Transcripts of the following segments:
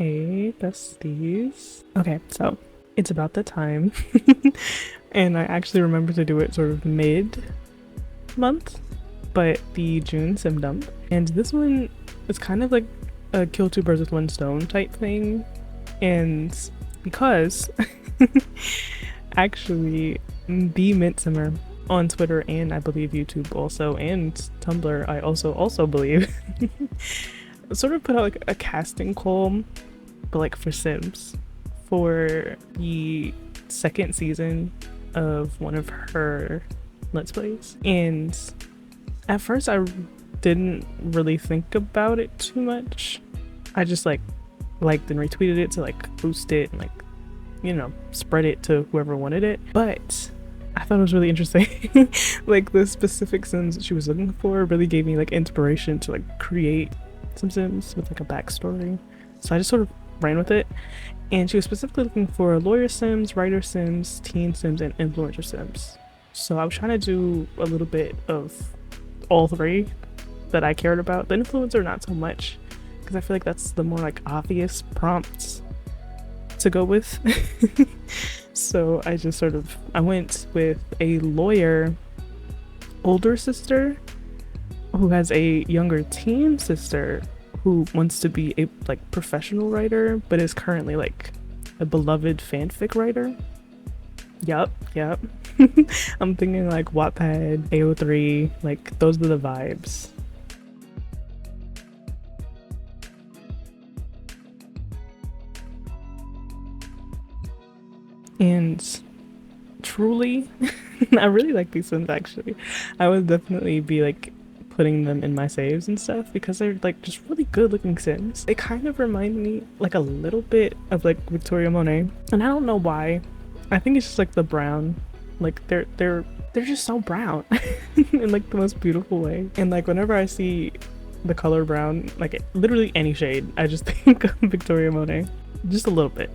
Hey, besties. Okay, so it's about the time, and I actually remember to do it sort of mid-month, but the June sim dump. And this one is kind of like a kill two birds with one stone type thing, and because actually the mintsimmer on Twitter and I believe YouTube also and Tumblr I also believe sort of put out like a casting call, but like for Sims, for the second season of one of her Let's Plays. And at first I didn't really think about it too much. I just like liked and retweeted it to like boost it and like, you know, spread it to whoever wanted it. But I thought it was really interesting. Like the specific Sims that she was looking for really gave me like inspiration to like create some Sims with like a backstory. So I just sort of ran with it. And she was specifically looking for lawyer Sims, writer Sims, teen Sims, and influencer Sims. So I was trying to do a little bit of all three that I cared about. The influencer not so much, because I feel like that's the more like obvious prompts to go with. So I just sort of I went with a lawyer older sister who has a younger teen sister who wants to be a like professional writer but is currently like a beloved fanfic writer. Yup. I'm thinking like Wattpad, AO3, like those are the vibes. And truly, I really like these Sims actually. I would definitely be like putting them in my saves and stuff because they're like just really good looking Sims. They kind of remind me like a little bit of like Victoria Monet, and I don't know why. I think it's just like the brown, like they're just so brown in like the most beautiful way. And like whenever I see the color brown, like literally any shade, I just think of Victoria Monet, just a little bit.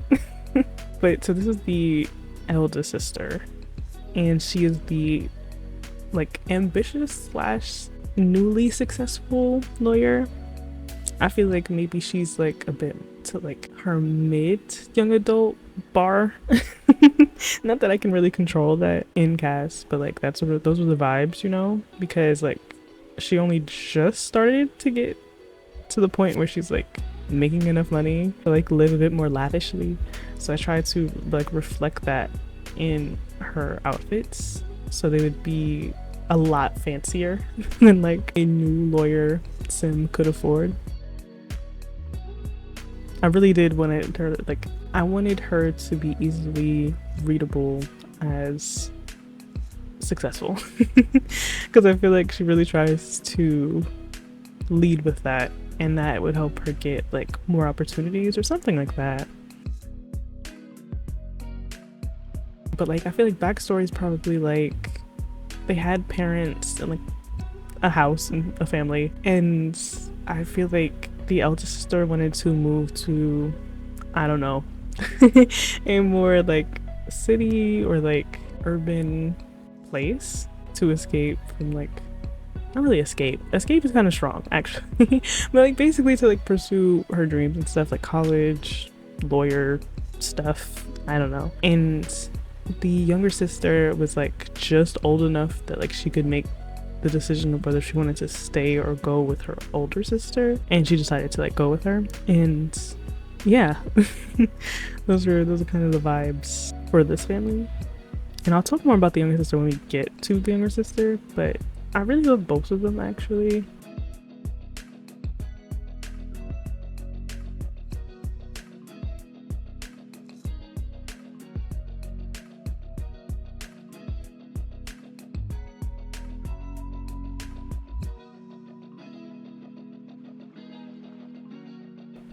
But so this is the eldest sister, and she is the like ambitious slash newly successful lawyer. I feel like maybe she's like a bit to like her mid young adult bar. Not that I can really control that in cast, but like that's sort of those are the vibes, you know, because like she only just started to get to the point where she's like making enough money to like live a bit more lavishly. So I tried to like reflect that in her outfits so they would be a lot fancier than like a new lawyer sim could afford. I really did want her like I wanted her to be easily readable as successful because I feel like she really tries to lead with that, and that would help her get like more opportunities or something like that. But like I feel like backstory is probably like they had parents and like a house and a family, and I feel like the eldest sister wanted to move to, I don't know, a more like city or like urban place to escape from like, not really escape is kind of strong actually, but like basically to like pursue her dreams and stuff like college, lawyer stuff, I don't know. And the younger sister was like just old enough that like she could make the decision of whether she wanted to stay or go with her older sister, and she decided to like go with her. And yeah, those are kind of the vibes for this family. And I'll talk more about the younger sister when we get to the younger sister, but I really love both of them actually.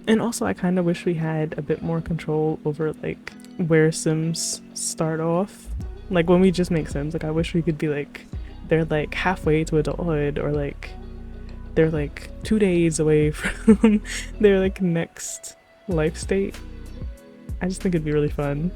And also I kind of wish we had a bit more control over like where Sims start off. Like when we just make Sims, like I wish we could be like they're like halfway to adulthood, or like they're like 2 days away from their like next life state. I just think it'd be really fun.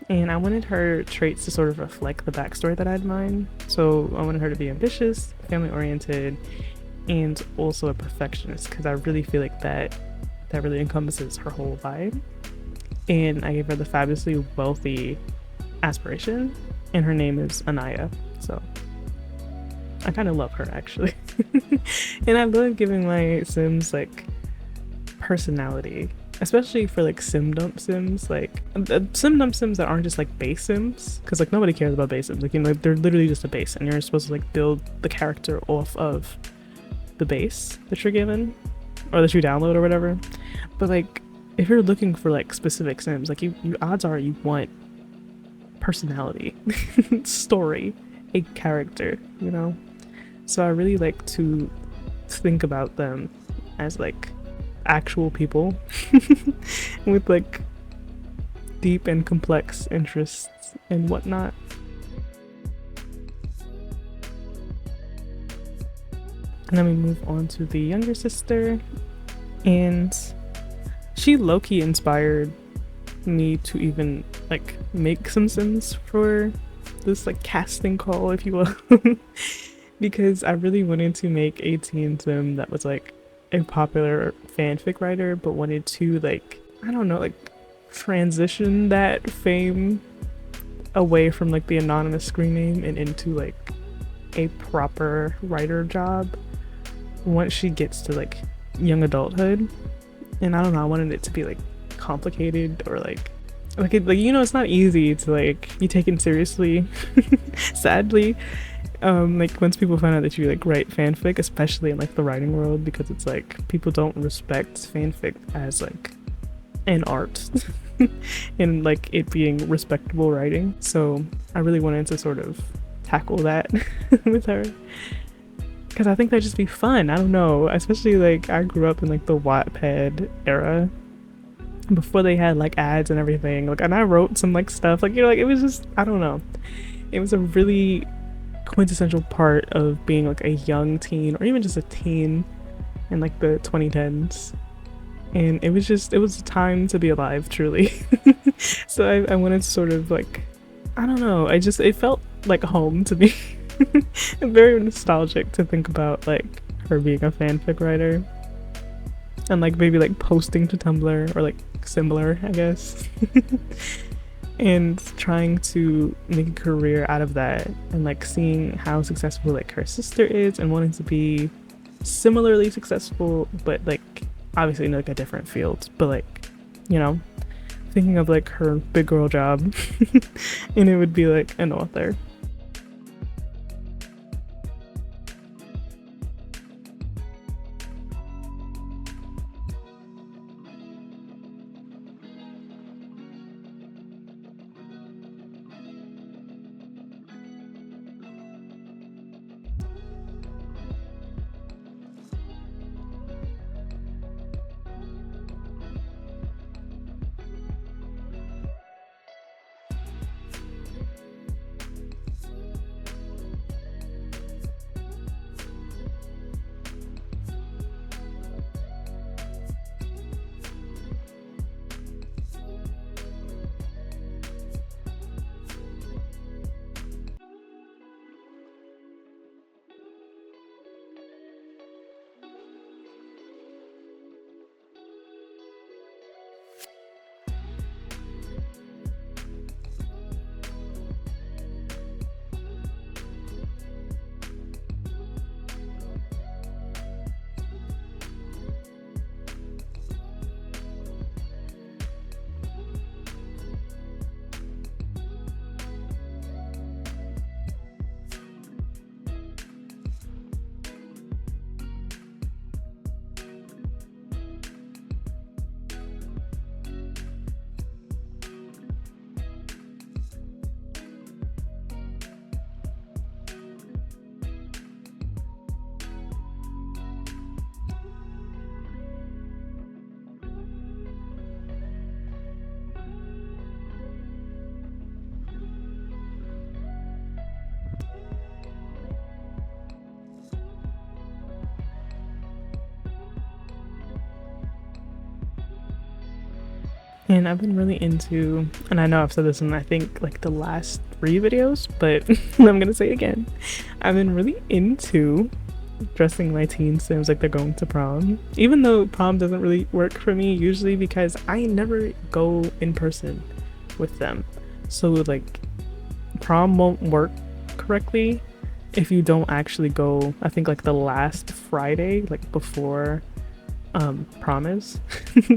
And I wanted her traits to sort of reflect the backstory that I had in mind. So I wanted her to be ambitious, family oriented, and also a perfectionist, because I really feel like that really encompasses her whole vibe. And I gave her the fabulously wealthy aspiration, and her name is Anaya. So I kind of love her actually. And I love giving my Sims like personality, especially for like sim dump sims, like sim dump sims that aren't just like base sims, because like nobody cares about base sims, like, you know, they're literally just a base and you're supposed to like build the character off of the base that you're given or that you download or whatever. But like if you're looking for like specific sims, like you odds are you want personality, story, a character, you know. So I really like to think about them as like actual people with like deep and complex interests and whatnot. And then we move on to the younger sister, and she low-key inspired me to even like make some sims for this like casting call, if you will. Because I really wanted to make a teen sim that was like a popular fanfic writer, but wanted to like, I don't know, like transition that fame away from like the anonymous screen name and into like a proper writer job once she gets to like young adulthood. And I don't know, I wanted it to be like complicated or like you know, it's not easy to like be taken seriously. Sadly, like once people find out that you like write fanfic, especially in like the writing world, because it's like people don't respect fanfic as like an art and like it being respectable writing. So I really wanted to sort of tackle that with her, because I think that'd just be fun. I don't know, especially like I grew up in like the Wattpad era before they had like ads and everything, like, and I wrote some like stuff, like, you know, like it was just, I don't know, it was a really quintessential part of being like a young teen or even just a teen in like the 2010s. And it was a time to be alive, truly. So I wanted to sort of like, I don't know, it felt like home to me. Very nostalgic to think about like her being a fanfic writer and like maybe like posting to Tumblr or like similar, I guess. And trying to make a career out of that, and like seeing how successful like her sister is and wanting to be similarly successful, but like obviously in like a different field, but like, you know, thinking of like her big girl job. And it would be like an author. And I've been really into, and I know I've said this in I think like the last 3 videos, but I'm gonna say it again. I've been really into dressing my teen sims like they're going to prom, even though prom doesn't really work for me usually because I never go in person with them. So like prom won't work correctly if you don't actually go, I think like the last Friday like before prom is.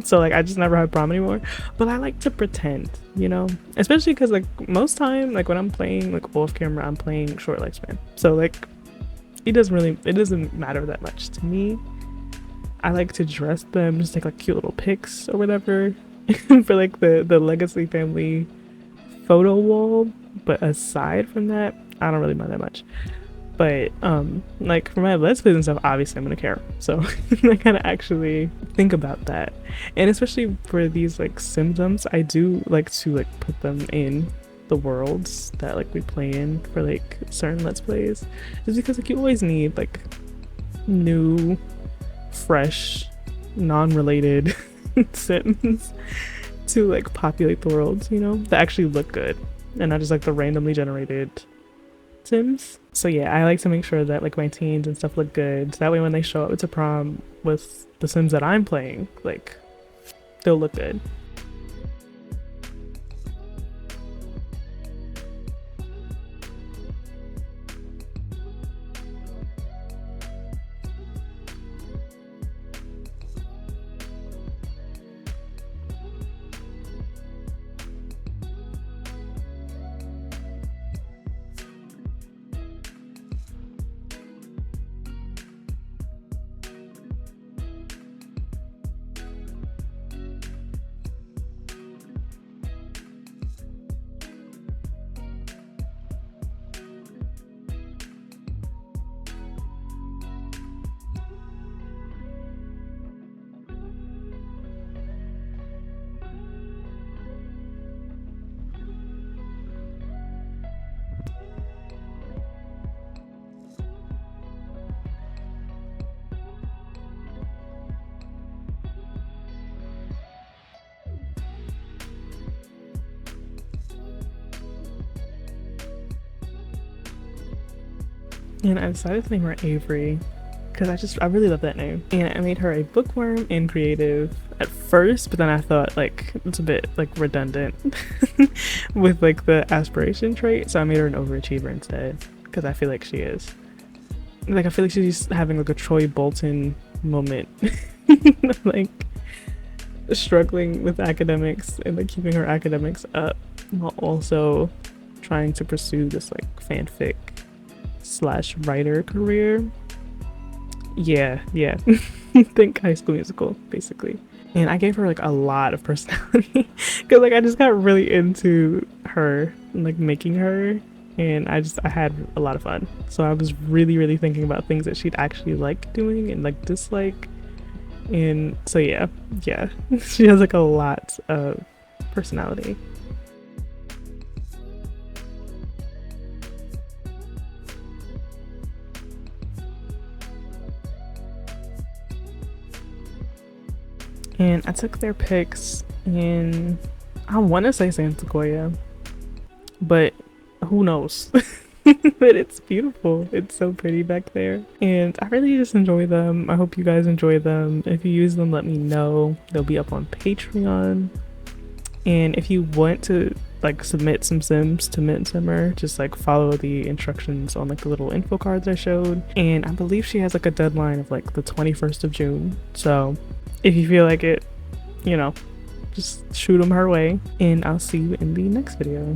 So like I just never have prom anymore, but I like to pretend, you know, especially because like most time like when I'm playing like off camera I'm playing short lifespan, so like it doesn't matter that much to me. I like to dress them, just take like cute little pics or whatever for like the legacy family photo wall, but aside from that I don't really mind that much. But like for my let's plays and stuff, obviously I'm gonna care, so I kind of actually think about that. And especially for these like Sims, I do like to like put them in the worlds that like we play in for like certain let's plays, just because like you always need like new, fresh, non-related Sims to like populate the worlds, you know, that actually look good and not just like the randomly generated Sims. So yeah, I like to make sure that like my teens and stuff look good, so that way when they show up to prom with the Sims that I'm playing, like they'll look good. And I decided to name her Avery because I really love that name. And I made her a bookworm in creative at first, but then I thought like it's a bit like redundant with like the aspiration trait, so I made her an overachiever instead because I feel like she is. Like I feel like she's having like a Troy Bolton moment, like struggling with academics and like keeping her academics up while also trying to pursue this like fanfic slash writer career. Yeah. Think High School Musical basically. And I gave her like a lot of personality because like I just got really into her and like making her, and I had a lot of fun. So I was really thinking about things that she'd actually like doing and like dislike. And so yeah she has like a lot of personality. And I took their pics in, I want to say San Sequoia, but who knows? But it's beautiful. It's so pretty back there. And I really just enjoy them. I hope you guys enjoy them. If you use them, let me know. They'll be up on Patreon. And if you want to like submit some Sims to Mintsimmer, just like follow the instructions on like the little info cards I showed. And I believe she has like a deadline of like the 21st of June. So if you feel like it, you know, just shoot them her way, and I'll see you in the next video.